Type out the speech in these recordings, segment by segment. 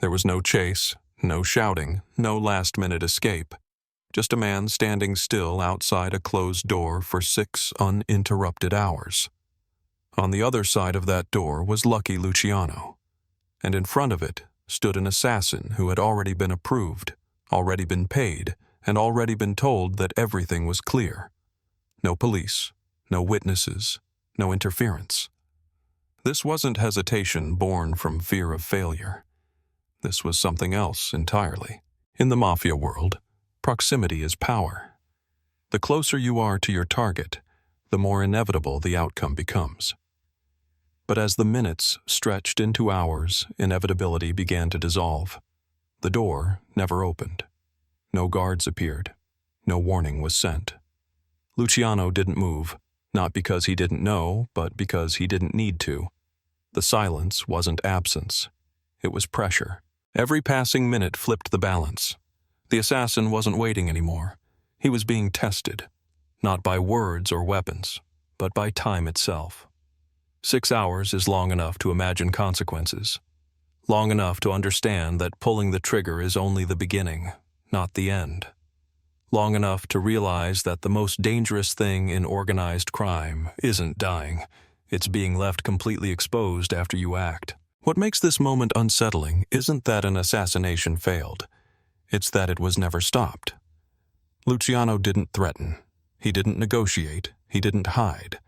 There was no chase, no shouting, no last-minute escape. Just a man standing still outside a closed door for 6 uninterrupted hours. On the other side of that door was Lucky Luciano, and in front of it stood an assassin who had already been approved, already been paid, and already been told that everything was clear. No police, no witnesses, no interference. This wasn't hesitation born from fear of failure. This was something else entirely. In the Mafia world, proximity is power. The closer you are to your target, the more inevitable the outcome becomes. But as the minutes stretched into hours, inevitability began to dissolve. The door never opened. No guards appeared. No warning was sent. Luciano didn't move, not because he didn't know, but because he didn't need to. The silence wasn't absence. It was pressure. Every passing minute flipped the balance. The assassin wasn't waiting anymore. He was being tested, not by words or weapons, but by time itself. 6 hours is long enough to imagine consequences, long enough to understand that pulling the trigger is only the beginning, not the end. Long enough to realize that the most dangerous thing in organized crime isn't dying. It's being left completely exposed after you act. What makes this moment unsettling isn't that an assassination failed. It's that it was never stopped. Luciano didn't threaten. He didn't negotiate. He didn't hide.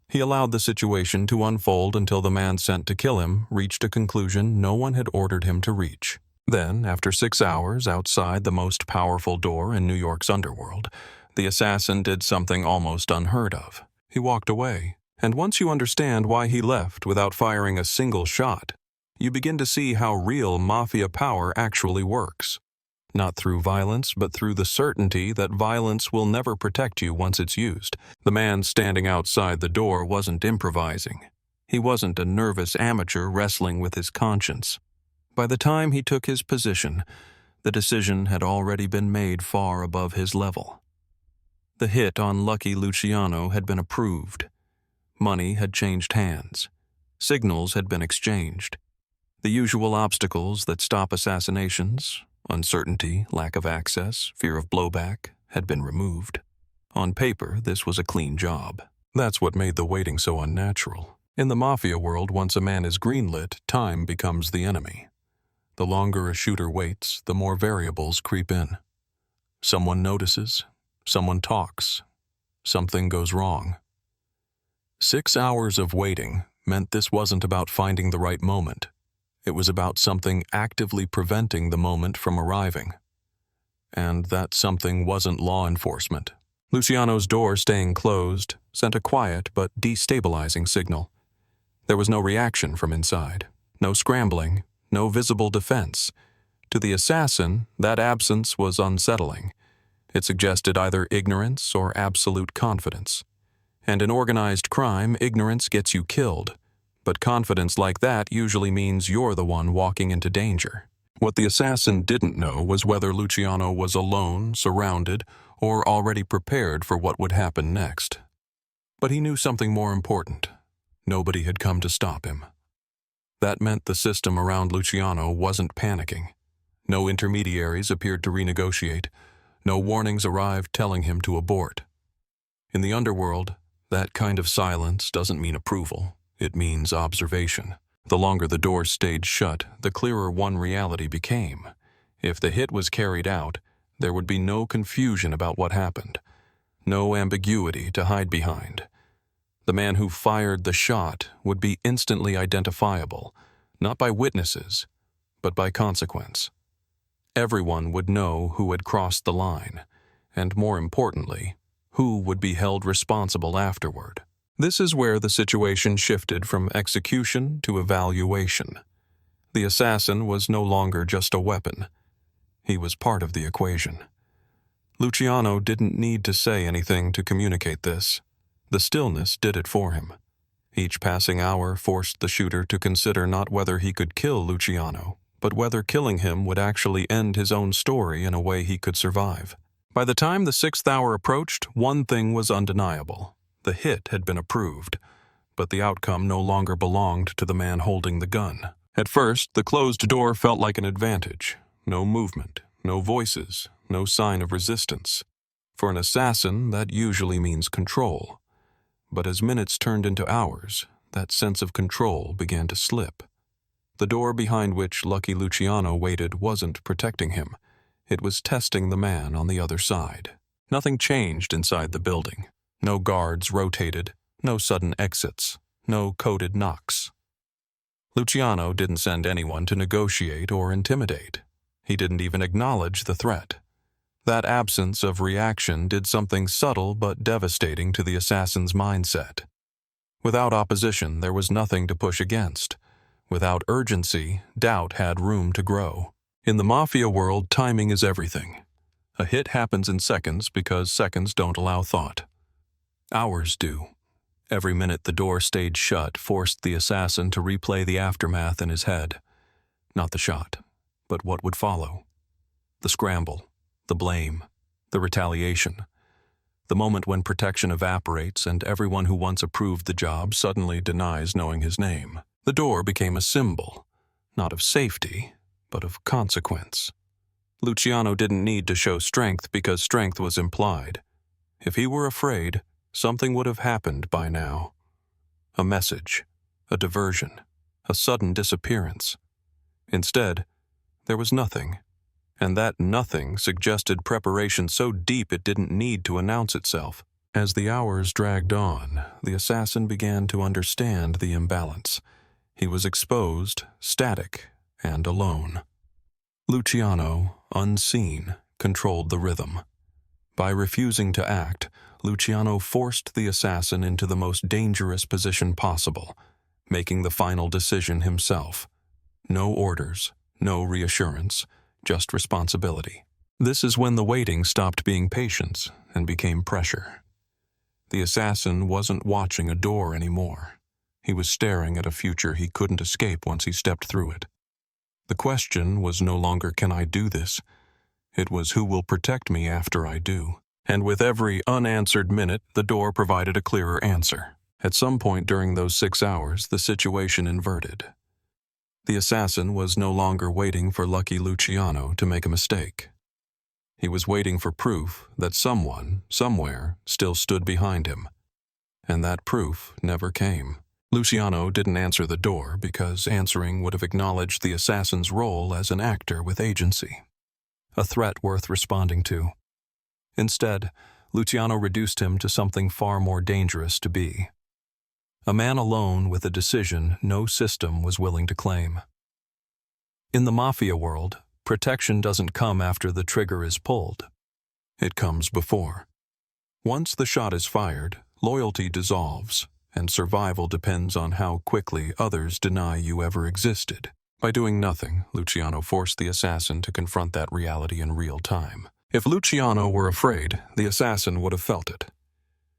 He allowed the situation to unfold until the man sent to kill him reached a conclusion no one had ordered him to reach. Then, after 6 hours outside the most powerful door in New York's underworld, the assassin did something almost unheard of. He walked away. And once you understand why he left without firing a single shot, you begin to see how real mafia power actually works. Not through violence, but through the certainty that violence will never protect you once it's used. The man standing outside the door wasn't improvising. He wasn't a nervous amateur wrestling with his conscience. By the time he took his position, the decision had already been made far above his level. The hit on Lucky Luciano had been approved. Money had changed hands. Signals had been exchanged. The usual obstacles that stop assassinations, uncertainty, lack of access, fear of blowback, had been removed. On paper, this was a clean job. That's what made the waiting so unnatural. In the Mafia world, once a man is greenlit, time becomes the enemy. The longer a shooter waits, the more variables creep in. Someone notices, someone talks, something goes wrong. 6 hours of waiting meant this wasn't about finding the right moment. It was about something actively preventing the moment from arriving. And that something wasn't law enforcement. Luciano's door staying closed sent a quiet but destabilizing signal. There was no reaction from inside, no scrambling, no visible defense. To the assassin, that absence was unsettling. It suggested either ignorance or absolute confidence. And in organized crime, ignorance gets you killed. But confidence like that usually means you're the one walking into danger. What the assassin didn't know was whether Luciano was alone, surrounded, or already prepared for what would happen next. But he knew something more important. Nobody had come to stop him. That meant the system around Luciano wasn't panicking. No intermediaries appeared to renegotiate. No warnings arrived telling him to abort. In the underworld, that kind of silence doesn't mean approval. It means observation. The longer the door stayed shut, the clearer one reality became. If the hit was carried out, there would be no confusion about what happened. No ambiguity to hide behind. The man who fired the shot would be instantly identifiable, not by witnesses, but by consequence. Everyone would know who had crossed the line, and more importantly, who would be held responsible afterward. This is where the situation shifted from execution to evaluation. The assassin was no longer just a weapon. He was part of the equation. Luciano didn't need to say anything to communicate this. The stillness did it for him. Each passing hour forced the shooter to consider not whether he could kill Luciano, but whether killing him would actually end his own story in a way he could survive. By the time the 6th hour approached, one thing was undeniable. The hit had been approved, but the outcome no longer belonged to the man holding the gun. At first, the closed door felt like an advantage. No movement, no voices, no sign of resistance. For an assassin, that usually means control. But as minutes turned into hours, that sense of control began to slip. The door behind which Lucky Luciano waited wasn't protecting him. It was testing the man on the other side. Nothing changed inside the building. No guards rotated, no sudden exits, no coded knocks. Luciano didn't send anyone to negotiate or intimidate. He didn't even acknowledge the threat. That absence of reaction did something subtle but devastating to the assassin's mindset. Without opposition, there was nothing to push against. Without urgency, doubt had room to grow. In the Mafia world, timing is everything. A hit happens in seconds because seconds don't allow thought. Hours do. Every minute the door stayed shut forced the assassin to replay the aftermath in his head. Not the shot, but what would follow. The scramble, the blame, the retaliation. The moment when protection evaporates and everyone who once approved the job suddenly denies knowing his name. The door became a symbol, not of safety, but of consequence. Luciano didn't need to show strength because strength was implied. If he were afraid, something would have happened by now. A message, a diversion, a sudden disappearance. Instead, there was nothing, and that nothing suggested preparation so deep it didn't need to announce itself. As the hours dragged on, the assassin began to understand the imbalance. He was exposed, static, and alone. Luciano, unseen, controlled the rhythm. By refusing to act, Luciano forced the assassin into the most dangerous position possible, making the final decision himself. No orders, no reassurance, just responsibility. This is when the waiting stopped being patience and became pressure. The assassin wasn't watching a door anymore. He was staring at a future he couldn't escape once he stepped through it. The question was no longer, can I do this? It was, who will protect me after I do? And with every unanswered minute, the door provided a clearer answer. At some point during those 6 hours, the situation inverted. The assassin was no longer waiting for Lucky Luciano to make a mistake. He was waiting for proof that someone, somewhere, still stood behind him. And that proof never came. Luciano didn't answer the door because answering would have acknowledged the assassin's role as an actor with agency. A threat worth responding to. Instead, Luciano reduced him to something far more dangerous to be. A man alone with a decision no system was willing to claim. In the Mafia world, protection doesn't come after the trigger is pulled. It comes before. Once the shot is fired, loyalty dissolves, and survival depends on how quickly others deny you ever existed. By doing nothing, Luciano forced the assassin to confront that reality in real time. If Luciano were afraid, the assassin would have felt it.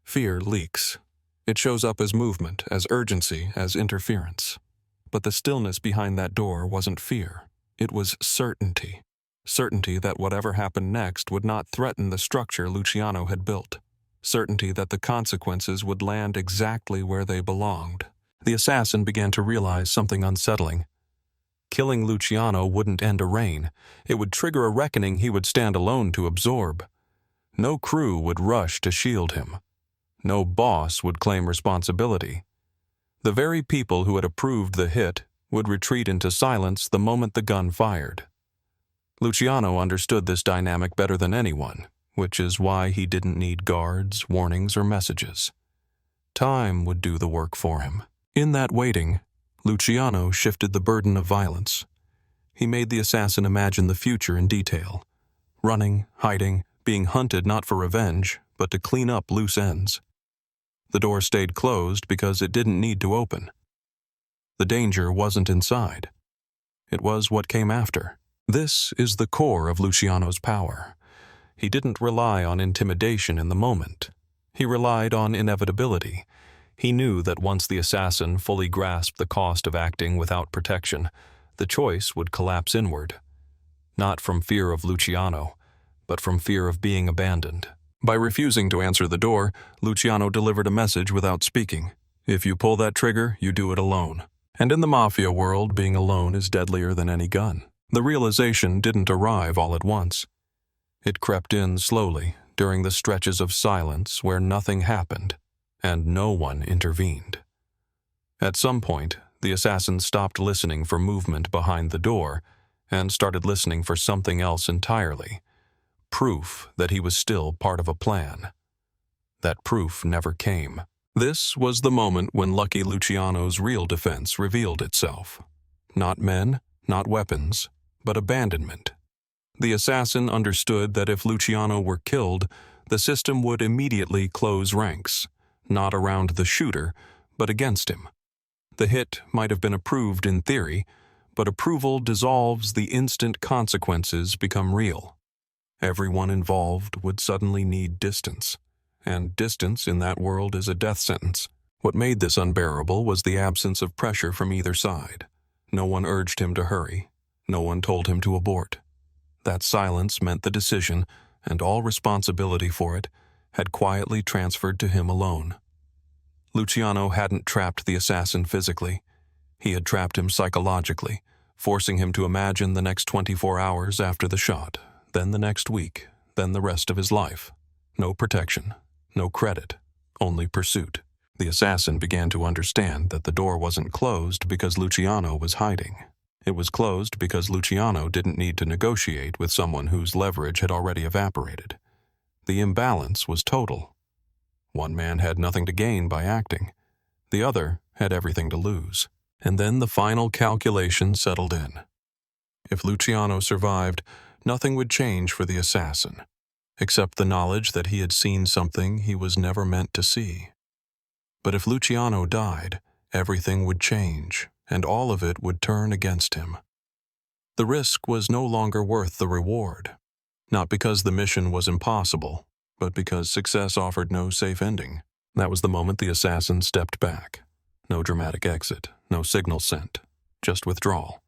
Fear leaks. It shows up as movement, as urgency, as interference. But the stillness behind that door wasn't fear. It was certainty. Certainty that whatever happened next would not threaten the structure Luciano had built. Certainty that the consequences would land exactly where they belonged. The assassin began to realize something unsettling. Killing Luciano wouldn't end a reign. It would trigger a reckoning he would stand alone to absorb. No crew would rush to shield him. No boss would claim responsibility. The very people who had approved the hit would retreat into silence the moment the gun fired. Luciano understood this dynamic better than anyone, which is why he didn't need guards, warnings, or messages. Time would do the work for him. In that waiting, Luciano shifted the burden of violence. He made the assassin imagine the future in detail. Running, hiding, being hunted not for revenge, but to clean up loose ends. The door stayed closed because it didn't need to open. The danger wasn't inside. It was what came after. This is the core of Luciano's power. He didn't rely on intimidation in the moment. He relied on inevitability. He knew that once the assassin fully grasped the cost of acting without protection, the choice would collapse inward. Not from fear of Luciano, but from fear of being abandoned. By refusing to answer the door, Luciano delivered a message without speaking. If you pull that trigger, you do it alone. And in the Mafia world, being alone is deadlier than any gun. The realization didn't arrive all at once. It crept in slowly during the stretches of silence where nothing happened and no one intervened. At some point, the assassin stopped listening for movement behind the door and started listening for something else entirely. Proof that he was still part of a plan. That proof never came. This was the moment when Lucky Luciano's real defense revealed itself. Not men, not weapons, but abandonment. The assassin understood that if Luciano were killed, the system would immediately close ranks, not around the shooter, but against him. The hit might have been approved in theory, but approval dissolves the instant consequences become real. Everyone involved would suddenly need distance, and distance in that world is a death sentence. What made this unbearable was the absence of pressure from either side. No one urged him to hurry. No one told him to abort. That silence meant the decision, and all responsibility for it, had quietly transferred to him alone. Luciano hadn't trapped the assassin physically. He had trapped him psychologically, forcing him to imagine the next 24 hours after the shot, then the next week, then the rest of his life. No protection, no credit, only pursuit. The assassin began to understand that the door wasn't closed because Luciano was hiding. It was closed because Luciano didn't need to negotiate with someone whose leverage had already evaporated. The imbalance was total. One man had nothing to gain by acting. The other had everything to lose. And then the final calculation settled in. If Luciano survived, nothing would change for the assassin, except the knowledge that he had seen something he was never meant to see. But if Luciano died, everything would change, and all of it would turn against him. The risk was no longer worth the reward, not because the mission was impossible, but because success offered no safe ending. That was the moment the assassin stepped back. No dramatic exit, no signal sent, just withdrawal.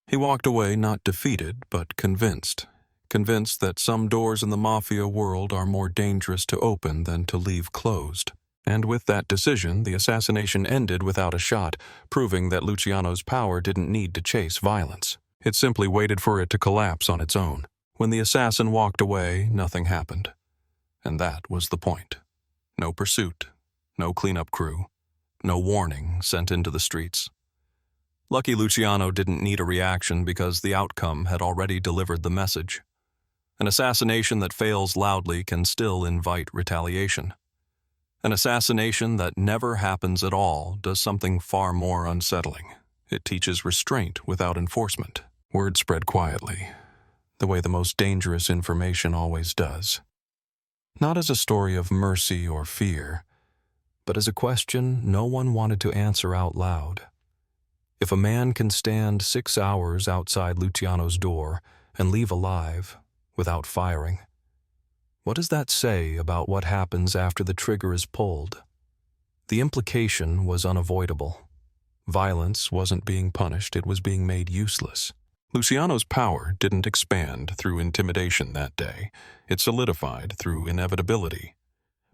He walked away not defeated, but convinced that some doors in the Mafia world are more dangerous to open than to leave closed. And with that decision, the assassination ended without a shot, proving that Luciano's power didn't need to chase violence. It simply waited for it to collapse on its own. When the assassin walked away, nothing happened. And that was the point. No pursuit, no cleanup crew, no warning sent into the streets. Lucky Luciano didn't need a reaction because the outcome had already delivered the message. An assassination that fails loudly can still invite retaliation. An assassination that never happens at all does something far more unsettling. It teaches restraint without enforcement. Word spread quietly, the way the most dangerous information always does. Not as a story of mercy or fear, but as a question no one wanted to answer out loud. If a man can stand 6 hours outside Luciano's door and leave alive without firing, what does that say about what happens after the trigger is pulled? The implication was unavoidable. Violence wasn't being punished, it was being made useless. Luciano's power didn't expand through intimidation that day. It solidified through inevitability.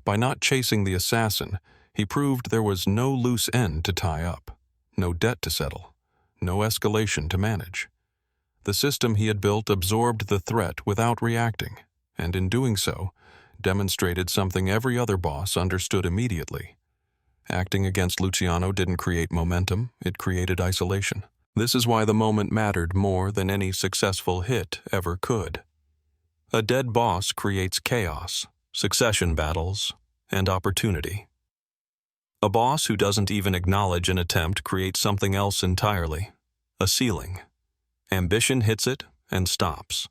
By not chasing the assassin, he proved there was no loose end to tie up, no debt to settle, no escalation to manage. The system he had built absorbed the threat without reacting, and in doing so, demonstrated something every other boss understood immediately. Acting against Luciano didn't create momentum, it created isolation. This is why the moment mattered more than any successful hit ever could. A dead boss creates chaos, succession battles, and opportunity. A boss who doesn't even acknowledge an attempt creates something else entirely, a ceiling. Ambition hits it and stops.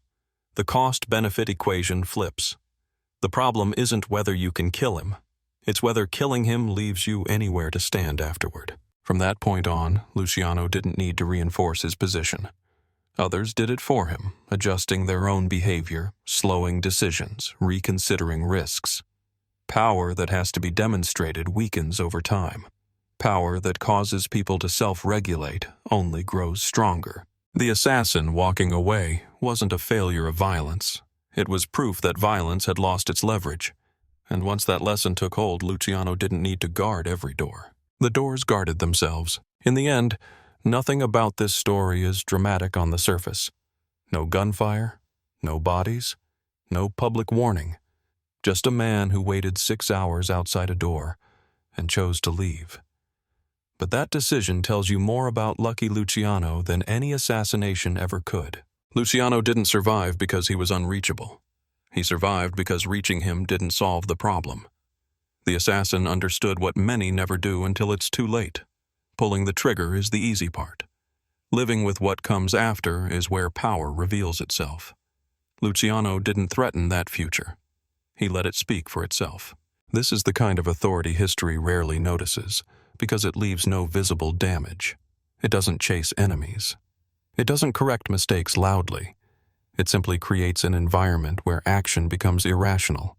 The cost-benefit equation flips. The problem isn't whether you can kill him. It's whether killing him leaves you anywhere to stand afterward. From that point on, Luciano didn't need to reinforce his position. Others did it for him, adjusting their own behavior, slowing decisions, reconsidering risks. Power that has to be demonstrated weakens over time. Power that causes people to self-regulate only grows stronger. The assassin walking away wasn't a failure of violence. It was proof that violence had lost its leverage. And once that lesson took hold, Luciano didn't need to guard every door. The doors guarded themselves. In the end, nothing about this story is dramatic on the surface. No gunfire, no bodies, no public warning. Just a man who waited 6 hours outside a door and chose to leave. But that decision tells you more about Lucky Luciano than any assassination ever could. Luciano didn't survive because he was unreachable. He survived because reaching him didn't solve the problem. The assassin understood what many never do until it's too late. Pulling the trigger is the easy part. Living with what comes after is where power reveals itself. Luciano didn't threaten that future. He let it speak for itself. This is the kind of authority history rarely notices, because it leaves no visible damage. It doesn't chase enemies. It doesn't correct mistakes loudly. It simply creates an environment where action becomes irrational,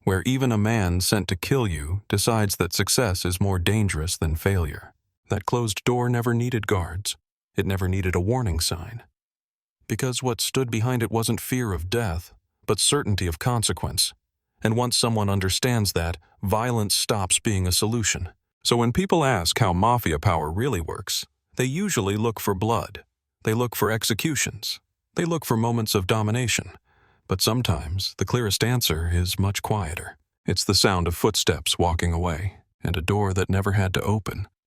where even a man sent to kill you decides that success is more dangerous than failure. That closed door never needed guards. It never needed a warning sign. Because what stood behind it wasn't fear of death, but certainty of consequence. And once someone understands that, violence stops being a solution. So when people ask how mafia power really works, they usually look for blood. They look for executions. They look for moments of domination. But sometimes the clearest answer is much quieter. It's the sound of footsteps walking away, and a door that never had to open.